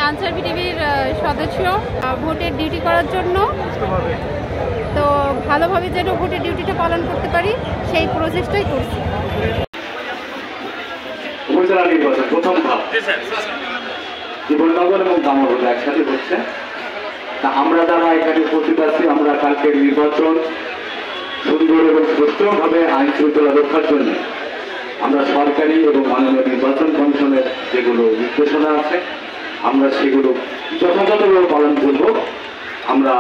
Answer বিটিভির সদস্য ভোটের duty করার জন্য, তো ভালোভাবে যেন ভোটের ডিউটিটা পালন করতে পারি সেই প্রচেষ্টাই করছি। উপজেলা নির্বাচন প্রথম ধাপ জীবননগর এবং দামোদর একসাথে হচ্ছে। তা আমরা যারা এখানে উপস্থিত আছি, আমরা কালকের নির্বাচন সুন্দর এবং সুষ্ঠুভাবে আইন শৃঙ্খলা রক্ষার জন্য আমরা সরকারি এবং মাননীয় নির্বাচন কমিশনের যেগুলো নির্দেশনা আছে আমরা সেগুলো যথাযথভাবে পালন করব। আমরা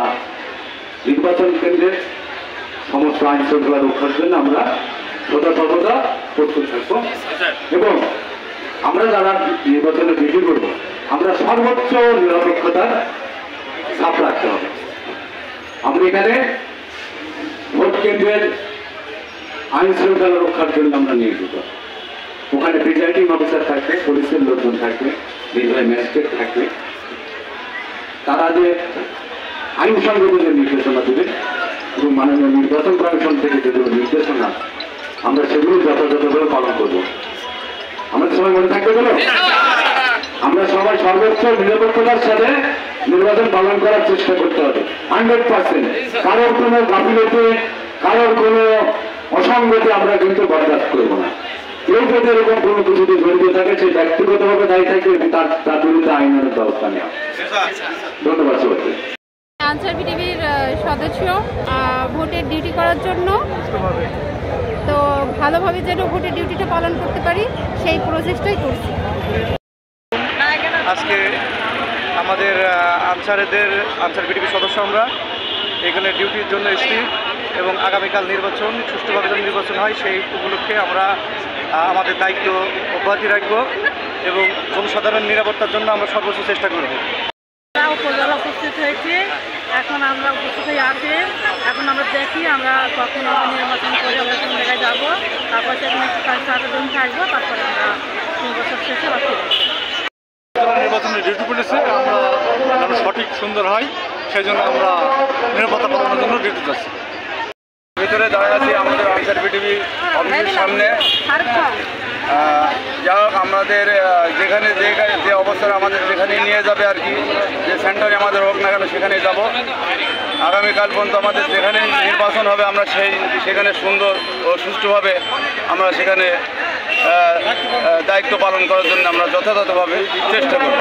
নির্বাচন কেন্দ্রের সমস্ত আইন শৃঙ্খলা রক্ষার জন্য আমরা সর্বদা প্রস্তুত থাকব এবং আমরা যারা নির্বাচনে ডিউটি করব আমরা সর্বোচ্চ নিরপেক্ষতার চাপ রাখতে হবে। আমরা এখানে ভোট কেন্দ্রের আইন শৃঙ্খলা রক্ষার জন্য আমরা নিয়োজিত। ওখানে প্রিজাইডিং অফিসার থাকবে, পুলিশের লোকজন থাকবে, নির্বাহী ম্যাজিস্ট্রেট থাকবে। তারা যে আইন সংগত যে নির্দেশনা দেবে এবং মাননীয় নির্বাচন কমিশন থেকে যেগুলো নির্দেশনা আমরা সেগুলো যথাযথভাবে পালন করব। আমাদের সবাই মনে থাকবে বলো, আমরা সবাই সর্বোচ্চ নিরপেক্ষতার সাথে নির্বাচন পালন করার চেষ্টা করতে হবে 100%। কারোর কোনো গাফিলতি, কারোর কোনো অসঙ্গতি আমরা কিন্তু বরদাস্ত করব না। কেউ যদি এরকম কোনো কিছুতে জড়িত থাকে সে ব্যক্তিগতভাবে দায়ী থাকে তার বিরুদ্ধে আইনের ব্যবস্থা নেওয়া। ধন্যবাদ সবাইকে। আনসার বিটিভির সদস্য ভোটের ডিউটি করার জন্য, তো ভালোভাবে যেন ভোটের ডিউটিটা পালন করতে পারি সেই প্রচেষ্টাই করছি। আজকে আমাদের আনসার বিটিভির সদস্য আমরা এখানে ডিউটির জন্য এসেছি এবং আগামীকাল নির্বাচন সুষ্ঠুভাবে যেন নির্বাচন হয় সেই উপলক্ষে আমরা আমাদের দায়িত্ব অব্যাহতি রাখব এবং জনসাধারণের নিরাপত্তার জন্য আমরা সর্বোচ্চ চেষ্টা করব। উপজেলা উপস্থিত হয়েছে, এখন আমরা উপস্থিত হয়ে আছি। এখন আমরা দেখি আমরা কখন নির্বাচন করে আমরা কোন জায়গায় যাবো, তারপর সেখানে একটু 4-5 দিন থাকবো, তারপরে আমরা নির্বাচন শেষে বাকি নির্বাচনের ডিউটি করেছে আমরা সঠিক সুন্দর হয় সেই জন্য আমরা নিরাপত্তা পালনের জন্য ডিউটি যাচ্ছি। ভিতরে দাঁড়িয়ে আছি আমাদের আনসার বিটিভি অফিসের সামনে। যা হোক আমাদের যেখানে যে অবস্থায় আমাদের যেখানে নিয়ে যাবে আর কি, যে সেন্টারে আমাদের হোক না কেন সেখানে যাব। আগামীকাল পর্যন্ত আমাদের যেখানে নির্বাচন হবে আমরা সেখানে সুন্দর ও সুষ্ঠুভাবে আমরা সেখানে দায়িত্ব পালন করার জন্য আমরা যথাযথভাবে চেষ্টা করব।